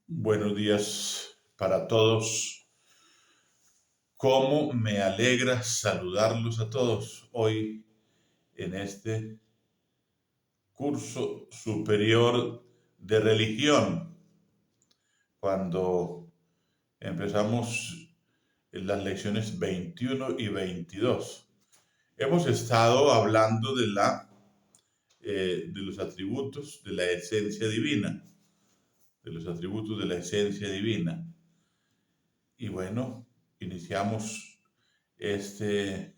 Buenos días para todos. Cómo me alegra saludarlos a todos hoy en este curso superior de religión, cuando empezamos en las lecciones 21 y 22. Hemos estado hablando de los atributos de la esencia divina, de los atributos de la esencia divina. Y bueno, iniciamos este,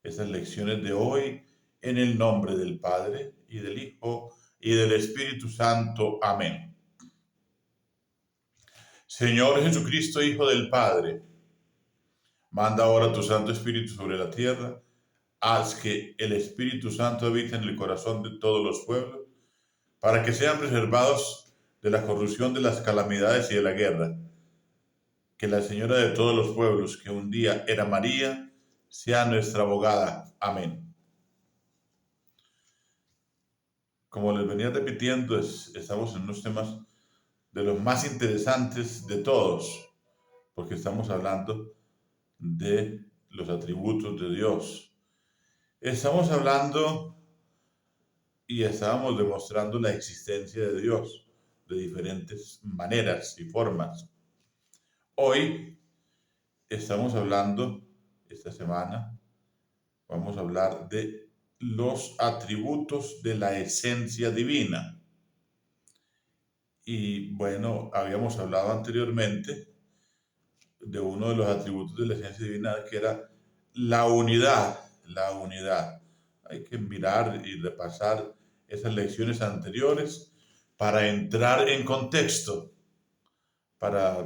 estas lecciones de hoy en el nombre del Padre y del Hijo y del Espíritu Santo. Amén. Señor Jesucristo, Hijo del Padre, manda ahora tu Santo Espíritu sobre la tierra, haz que el Espíritu Santo habite en el corazón de todos los pueblos, para que sean preservados de la corrupción, de las calamidades y de la guerra. Que la Señora de todos los pueblos, que un día era María, sea nuestra abogada. Amén. Como les venía repitiendo, estamos en unos temas de los más interesantes de todos, porque estamos hablando de los atributos de Dios. Estamos hablando y estábamos demostrando la existencia de Dios de diferentes maneras y formas. Hoy estamos hablando, esta semana, vamos a hablar de los atributos de la esencia divina. Y bueno, habíamos hablado anteriormente de uno de los atributos de la esencia divina, que era la unidad, la unidad. Hay que mirar y repasar esas lecciones anteriores para entrar en contexto, para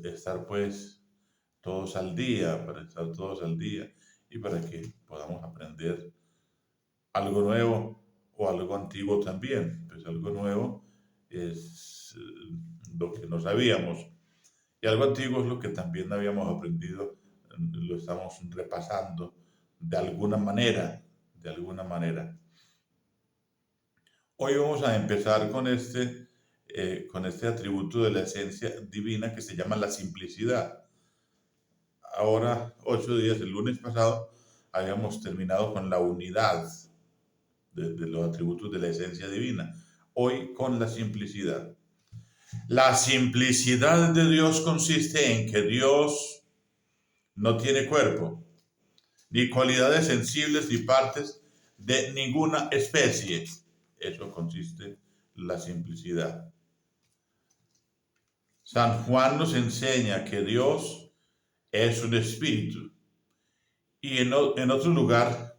estar pues todos al día, para estar todos al día y para que podamos aprender algo nuevo o algo antiguo también. Pues algo nuevo es lo que no sabíamos y algo antiguo es lo que también habíamos aprendido, lo estamos repasando de alguna manera, de alguna manera. Hoy vamos a empezar con este atributo de la esencia divina que se llama la simplicidad. Ahora, 8 días, el lunes pasado, habíamos terminado con la unidad de los atributos de la esencia divina. Hoy con la simplicidad. La simplicidad de Dios consiste en que Dios no tiene cuerpo, ni cualidades sensibles, ni partes de ninguna especie. Eso consiste la simplicidad. San Juan nos enseña que Dios es un espíritu. Y en otro lugar,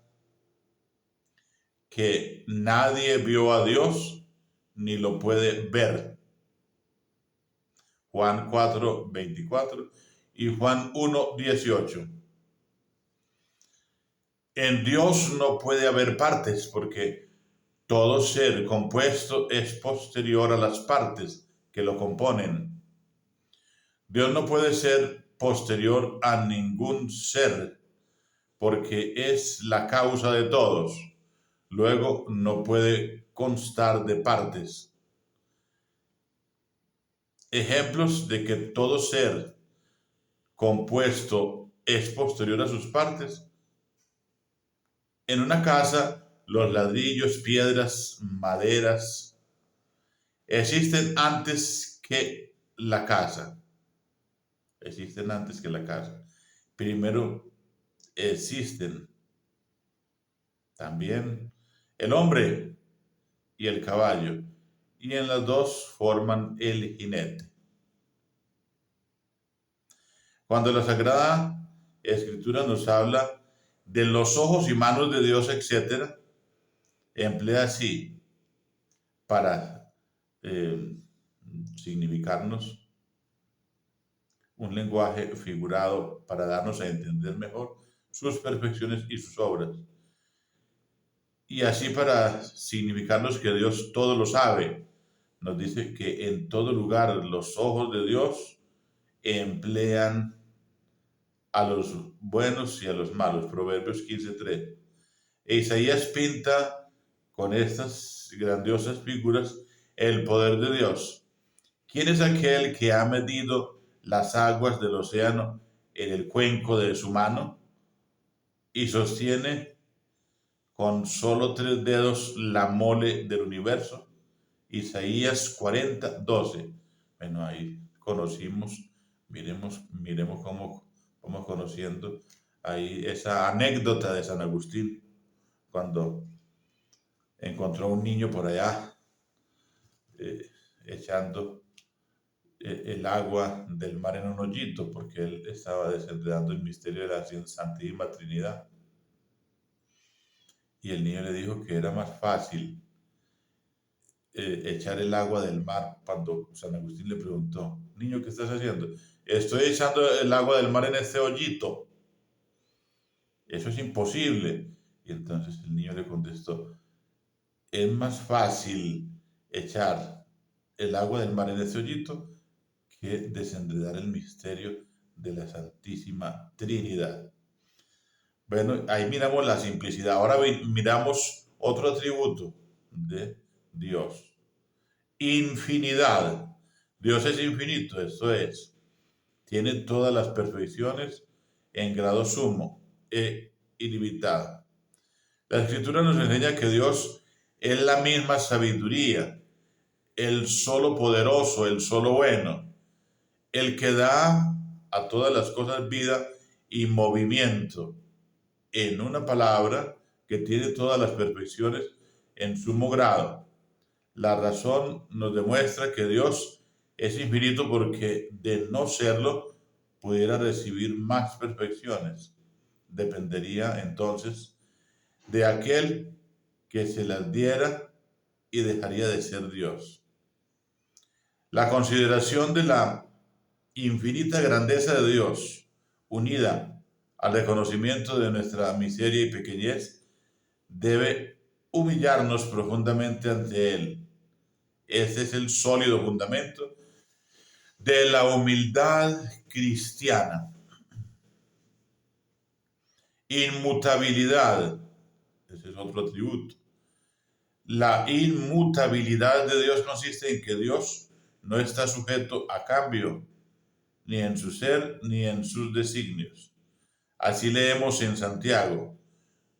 que nadie vio a Dios ni lo puede ver. Juan 4:24 y Juan 1:18. En Dios no puede haber partes, porque todo ser compuesto es posterior a las partes que lo componen. Dios no puede ser posterior a ningún ser, porque es la causa de todos. Luego no puede constar de partes. Ejemplos de que todo ser compuesto es posterior a sus partes. En una casa, los ladrillos, piedras, maderas, existen antes que la casa. Existen antes que la casa. Primero existen también el hombre y el caballo, y en las dos forman el jinete. Cuando la Sagrada Escritura nos habla de los ojos y manos de Dios, etc., emplea así para significarnos un lenguaje figurado para darnos a entender mejor sus perfecciones y sus obras. Y así para significarnos que Dios todo lo sabe. Nos dice que en todo lugar los ojos de Dios emplean a los buenos y a los malos. Proverbios 15:3. E Isaías pinta con estas grandiosas figuras el poder de Dios, ¿Quién es aquel que ha medido las aguas del océano en el cuenco de su mano y sostiene con solo 3 dedos la mole del universo? Isaías 40:12. Bueno, ahí conocimos, miremos cómo vamos conociendo ahí esa anécdota de San Agustín, cuando encontró a un niño por allá eh, echando el agua del mar en un hoyito, porque él estaba desenredando el misterio de la Santísima Trinidad. Y el niño le dijo que era más fácil echar el agua del mar. Cuando San Agustín le preguntó: niño, ¿qué estás haciendo? Estoy echando el agua del mar en este hoyito. Eso es imposible. Y entonces el niño le contestó: es más fácil echar el agua del mar en este hoyito que desenredar el misterio de la Santísima Trinidad. Bueno, ahí miramos la simplicidad. Ahora miramos otro atributo de Dios: infinidad. Dios es infinito, esto es, tiene todas las perfecciones en grado sumo e ilimitado. La Escritura nos enseña que Dios es la misma sabiduría, el solo poderoso, el solo bueno, el que da a todas las cosas vida y movimiento. En una palabra, que tiene todas las perfecciones en sumo grado. La razón nos demuestra que Dios es infinito, porque de no serlo pudiera recibir más perfecciones. Dependería entonces de aquel que se las diera y dejaría de ser Dios. La consideración de la infinita grandeza de Dios, unida al reconocimiento de nuestra miseria y pequeñez, debe humillarnos profundamente ante Él. Este es el sólido fundamento de la humildad cristiana. Inmutabilidad, ese es otro atributo. La inmutabilidad de Dios consiste en que Dios no está sujeto a cambio, ni en su ser, ni en sus designios. Así leemos en Santiago: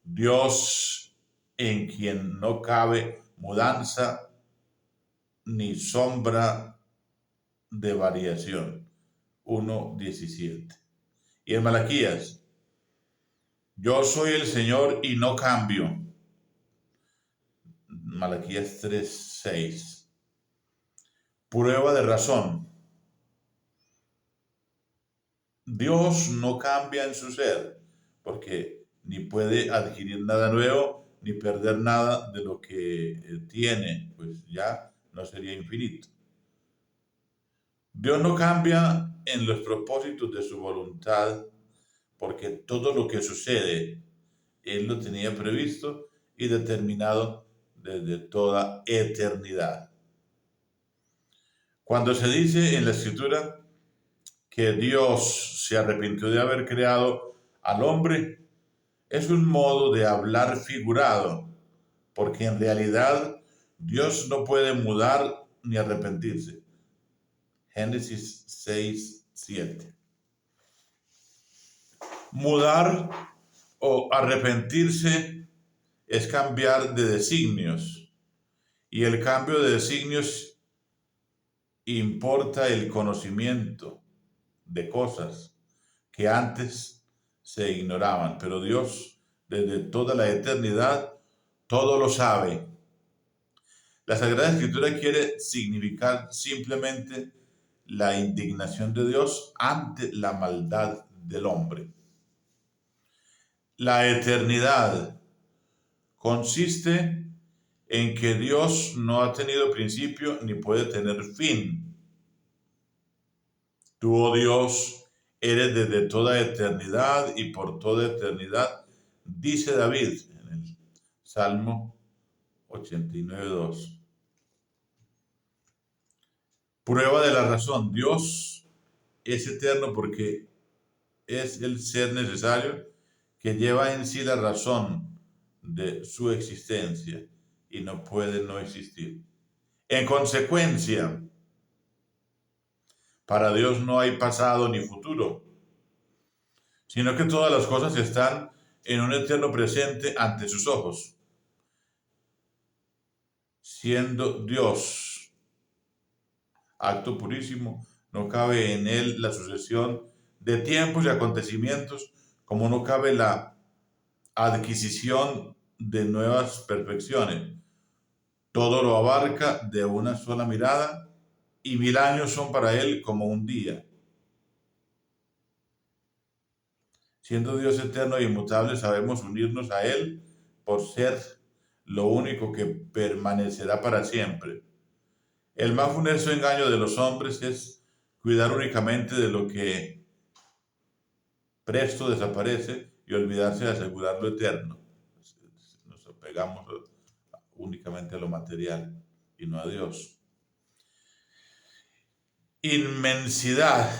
Dios en quien no cabe mudanza ni sombra de variación. 1:17. Y en Malaquías: yo soy el Señor y no cambio. Malaquías 3:6. Prueba de razón: Dios no cambia en su ser, porque ni puede adquirir nada nuevo, ni perder nada de lo que tiene, pues ya no sería infinito. Dios no cambia en los propósitos de su voluntad, porque todo lo que sucede, Él lo tenía previsto y determinado desde toda eternidad. Cuando se dice en la Escritura que Dios se arrepintió de haber creado al hombre, es un modo de hablar figurado, porque en realidad Dios no puede mudar ni arrepentirse. Génesis 6:7. Mudar o arrepentirse es cambiar de designios, y el cambio de designios importa el conocimiento de cosas que antes se ignoraban, pero Dios, desde toda la eternidad, todo lo sabe. La Sagrada Escritura quiere significar simplemente la indignación de Dios ante la maldad del hombre. La eternidad consiste en que Dios no ha tenido principio ni puede tener fin. Tú, oh Dios, eres desde toda eternidad y por toda eternidad, dice David en el Salmo 89:2. Prueba de la razón: Dios es eterno porque es el ser necesario que lleva en sí la razón de su existencia y no puede no existir. En consecuencia, Para Dios no hay pasado ni futuro, sino que todas las cosas están en un eterno presente ante sus ojos. Siendo Dios acto purísimo, no cabe en él la sucesión de tiempos y acontecimientos, como no cabe la adquisición de nuevas perfecciones. Todo lo abarca de una sola mirada, y 1000 años son para él como un día. Siendo Dios eterno e inmutable, sabemos unirnos a él por ser lo único que permanecerá para siempre. El más funesto engaño de los hombres es cuidar únicamente de lo que presto desaparece y olvidarse de asegurar lo eterno. Nos apegamos únicamente a lo material y no a Dios. Inmensidad,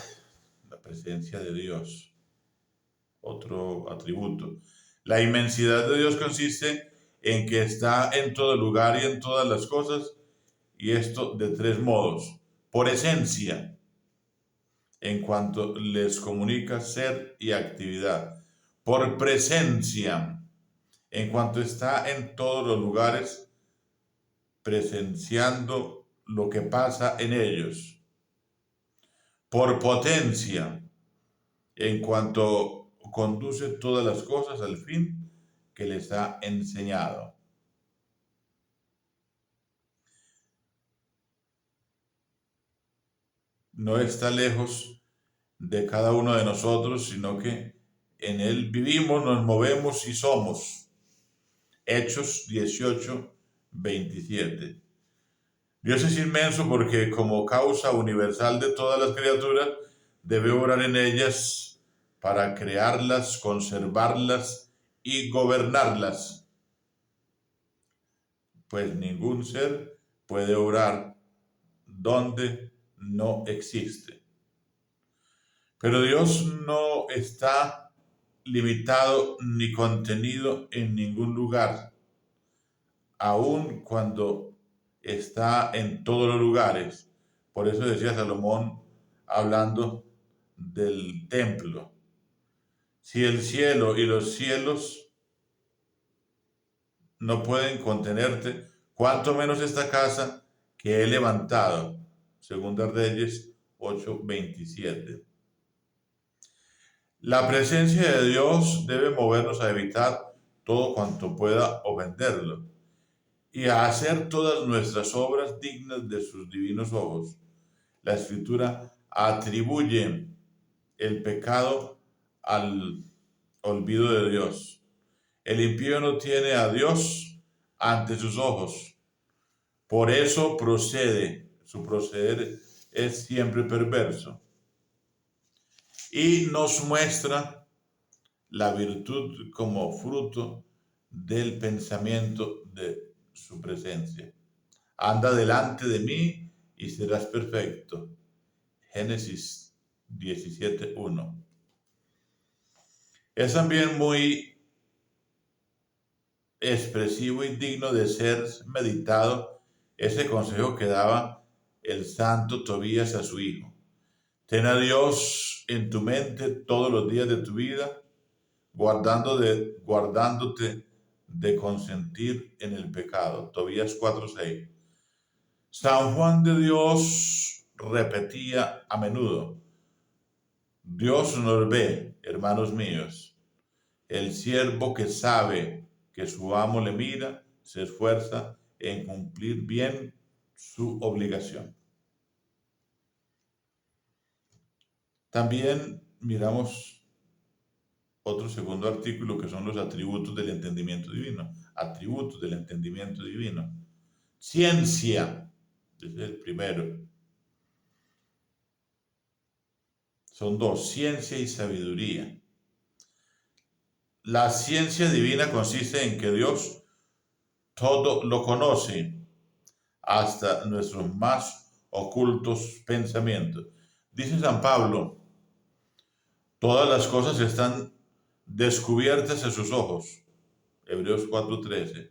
la presencia de Dios, otro atributo. La inmensidad de Dios consiste en que está en todo lugar y en todas las cosas, y esto de 3 modos. Por esencia, en cuanto les comunica ser y actividad. Por presencia, en cuanto está en todos los lugares, presenciando lo que pasa en ellos. Por potencia, en cuanto conduce todas las cosas al fin que les ha enseñado. No está lejos de cada uno de nosotros, sino que en él vivimos, nos movemos y somos. Hechos 18, 27. Dios es inmenso porque como causa universal de todas las criaturas, debe obrar en ellas para crearlas, conservarlas y gobernarlas. Pues ningún ser puede obrar donde no existe. Pero Dios no está limitado ni contenido en ningún lugar, aun cuando está en todos los lugares. Por eso decía Salomón, hablando del templo: si el cielo y los cielos no pueden contenerte, cuánto menos esta casa que he levantado. Segunda Reyes 8:27. La presencia de Dios debe movernos a evitar todo cuanto pueda ofenderlo y a hacer todas nuestras obras dignas de sus divinos ojos. La Escritura atribuye el pecado al olvido de Dios. El impío no tiene a Dios ante sus ojos. Por eso su proceder es siempre perverso. Y nos muestra la virtud como fruto del pensamiento de su presencia. Anda delante de mí y serás perfecto. Génesis 17:1. Es también muy expresivo y digno de ser meditado ese consejo que daba el santo Tobías a su hijo: ten a Dios en tu mente todos los días de tu vida, guardándote de consentir en el pecado. Tobías 4:6. San Juan de Dios repetía a menudo: Dios nos ve, hermanos míos. El siervo que sabe que su amo le mira, se esfuerza en cumplir bien su obligación. También miramos otro segundo artículo, que son los atributos del entendimiento divino. Atributos del entendimiento divino. Ciencia, ese es el primero. Son 2, ciencia y sabiduría. La ciencia divina consiste en que Dios todo lo conoce, hasta nuestros más ocultos pensamientos. Dice San Pablo: todas las cosas están descubiertas a sus ojos. Hebreos 4:13.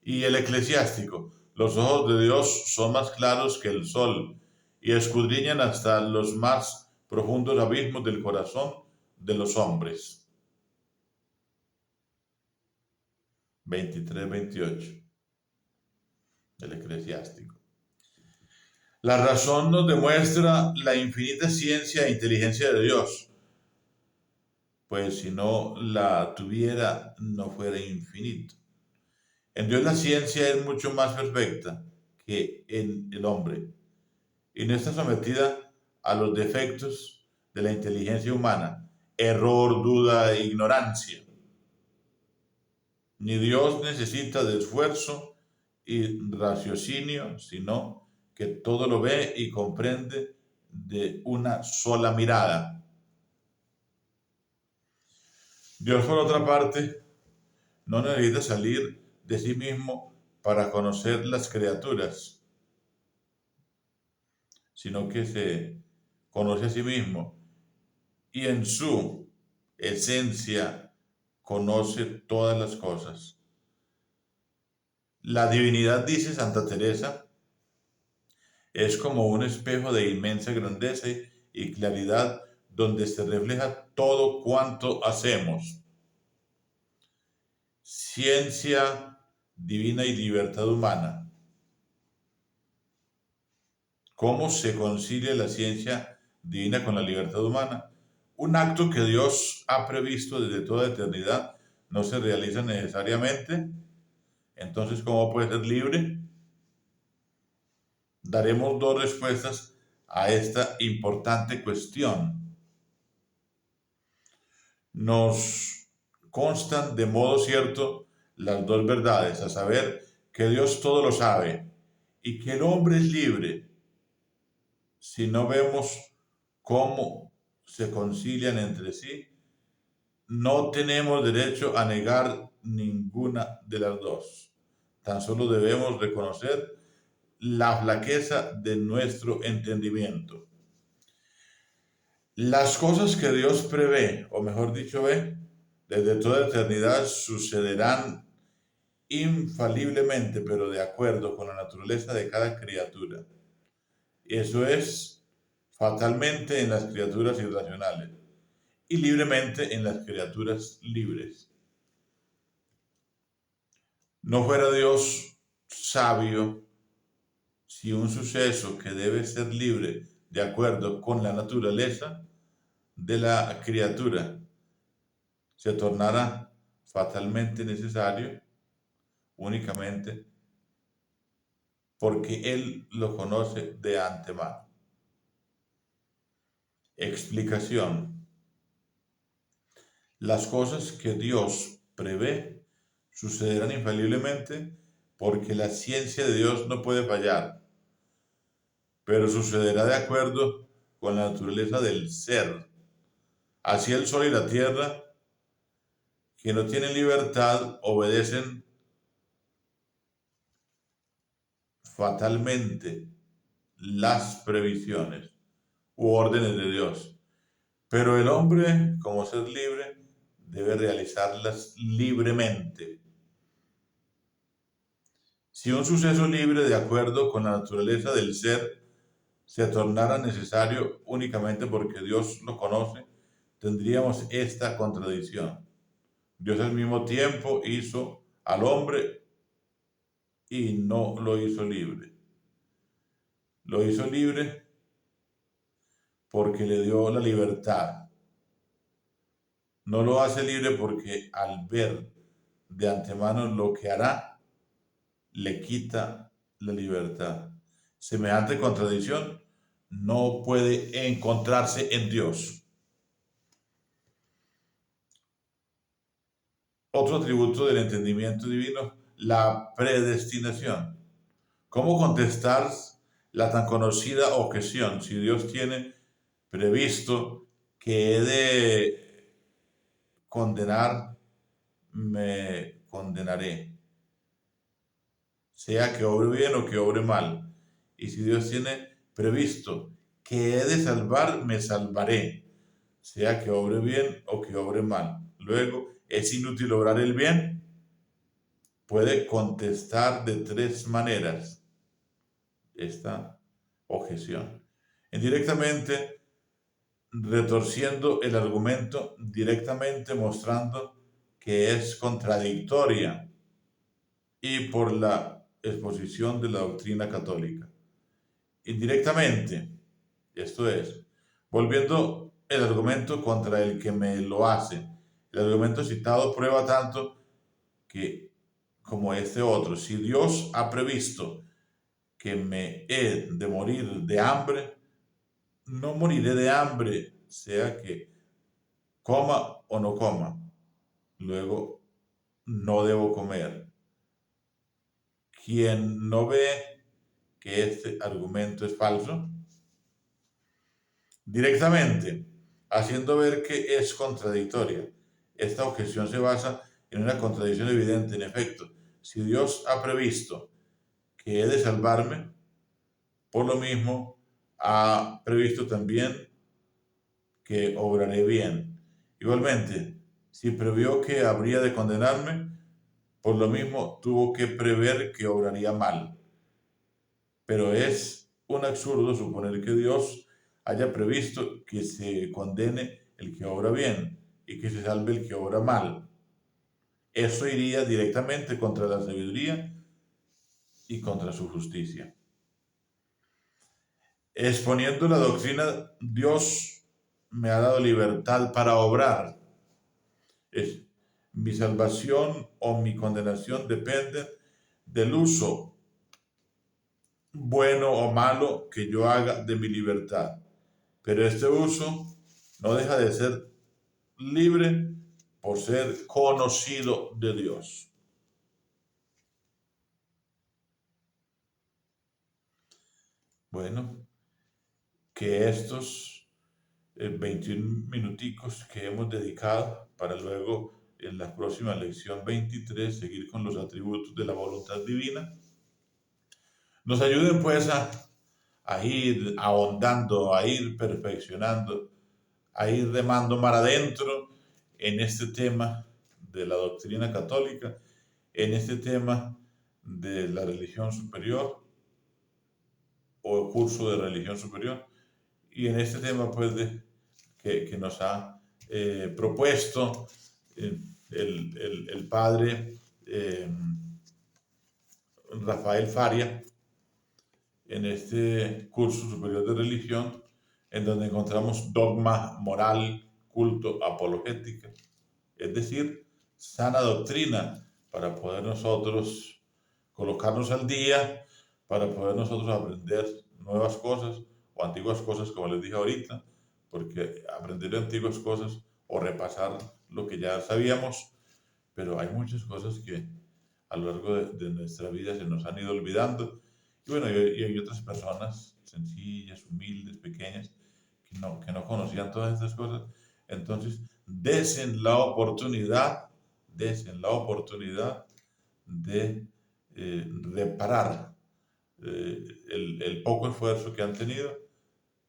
Y el Eclesiástico: los ojos de Dios son más claros que el sol y escudriñan hasta los más profundos abismos del corazón de los hombres. 23-28 del Eclesiástico. La razón nos demuestra la infinita ciencia e inteligencia de Dios, pues si no la tuviera, no fuera infinito. En Dios la ciencia es mucho más perfecta que en el hombre, y no está sometida a los defectos de la inteligencia humana, error, duda e ignorancia. Ni Dios necesita de esfuerzo y raciocinio, sino que todo lo ve y comprende de una sola mirada. Dios, por otra parte, no necesita salir de sí mismo para conocer las criaturas, sino que se conoce a sí mismo y en su esencia conoce todas las cosas. La divinidad, dice Santa Teresa, es como un espejo de inmensa grandeza y claridad donde se refleja todo cuanto hacemos. Ciencia divina y libertad humana. ¿Cómo se concilia la ciencia divina con la libertad humana? Un acto que Dios ha previsto desde toda eternidad no se realiza necesariamente. Entonces, ¿cómo puede ser libre? Daremos dos respuestas a esta importante cuestión. Nos constan de modo cierto las dos verdades, a saber, que Dios todo lo sabe y que el hombre es libre. Si no vemos cómo se concilian entre sí, no tenemos derecho a negar ninguna de las dos. Tan solo debemos reconocer la flaqueza de nuestro entendimiento. Las cosas que Dios prevé, o mejor dicho ve, desde toda eternidad sucederán infaliblemente, pero de acuerdo con la naturaleza de cada criatura. Eso es fatalmente en las criaturas irracionales y libremente en las criaturas libres. No fuera Dios sabio si un suceso que debe ser libre de acuerdo con la naturaleza de la criatura se tornara fatalmente necesario únicamente porque Él lo conoce de antemano. Explicación. Las cosas que Dios prevé sucederán infaliblemente porque la ciencia de Dios no puede fallar, pero sucederá de acuerdo con la naturaleza del ser. Así el sol y la tierra, que no tienen libertad, obedecen fatalmente las previsiones u órdenes de Dios. Pero el hombre, como ser libre, debe realizarlas libremente. Si un suceso libre, de acuerdo con la naturaleza del ser, se tornara necesario únicamente porque Dios lo conoce, tendríamos esta contradicción. Dios al mismo tiempo hizo al hombre y no lo hizo libre. Lo hizo libre porque le dio la libertad. No lo hace libre porque al ver de antemano lo que hará, le quita la libertad. Semejante contradicción no puede encontrarse en Dios. Otro atributo del entendimiento divino, la predestinación. ¿Cómo contestar la tan conocida objeción? Si Dios tiene previsto que he de condenar, me condenaré, sea que obre bien o que obre mal. Y si Dios tiene previsto que he de salvar, me salvaré, sea que obre bien o que obre mal. Luego, ¿es inútil obrar el bien? Puede contestar de tres maneras esta objeción. indirectamente retorciendo el argumento, directamente mostrando que es contradictoria y por la exposición de la doctrina católica. Indirectamente, esto es, volviendo el argumento contra el que me lo hace. El argumento citado prueba tanto que como este otro. Si Dios ha previsto que me he de morir de hambre, no moriré de hambre, sea que coma o no coma. Luego, no debo comer. Quien no ve que este argumento es falso, directamente, haciendo ver que es contradictoria. Esta objeción se basa en una contradicción evidente. En efecto, si Dios ha previsto que he de salvarme, por lo mismo ha previsto también que obraré bien. Igualmente, si previó que habría de condenarme, por lo mismo tuvo que prever que obraría mal. Pero es un absurdo suponer que Dios haya previsto que se condene el que obra bien y que se salve el que obra mal. Eso iría directamente contra la sabiduría y contra su justicia. Exponiendo la doctrina, Dios me ha dado libertad para obrar. Mi salvación o mi condenación dependen del uso bueno o malo que yo haga de mi libertad. Pero este uso no deja de ser libre por ser conocido de Dios. Bueno, que estos 21 minuticos que hemos dedicado para luego en la próxima lección 23 seguir con los atributos de la voluntad divina, nos ayuden pues a ir ahondando, a ir perfeccionando, a ir remando mar adentro en este tema de la doctrina católica, en este tema de la religión superior o curso de religión superior y en este tema pues que nos ha propuesto el padre Rafael Faria en este curso superior de religión, en donde encontramos dogma, moral, culto, apologética, es decir, sana doctrina para poder nosotros colocarnos al día, para poder nosotros aprender nuevas cosas o antiguas cosas, como les dije ahorita, porque aprender antiguas cosas o repasar lo que ya sabíamos, pero hay muchas cosas que a lo largo de nuestra vida se nos han ido olvidando. Y bueno, y hay otras personas sencillas, humildes, pequeñas, que no conocían todas estas cosas. Entonces, desen la oportunidad de reparar el poco esfuerzo que han tenido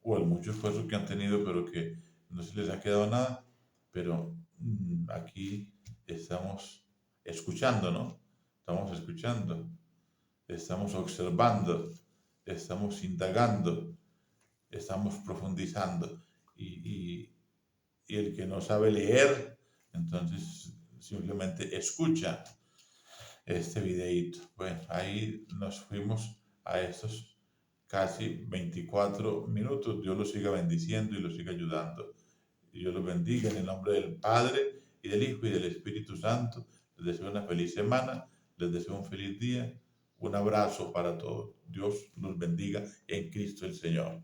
o el mucho esfuerzo que han tenido, pero que no se les ha quedado nada. Pero aquí estamos escuchando, ¿no? Estamos escuchando, estamos observando, estamos indagando, estamos profundizando. Y el que no sabe leer, entonces simplemente escucha este videíto. Bueno, ahí nos fuimos a estos casi 24 minutos. Dios los siga bendiciendo y los siga ayudando. Y Dios los bendiga en el nombre del Padre y del Hijo y del Espíritu Santo. Les deseo una feliz semana, les deseo un feliz día. Un abrazo para todos. Dios los bendiga en Cristo el Señor.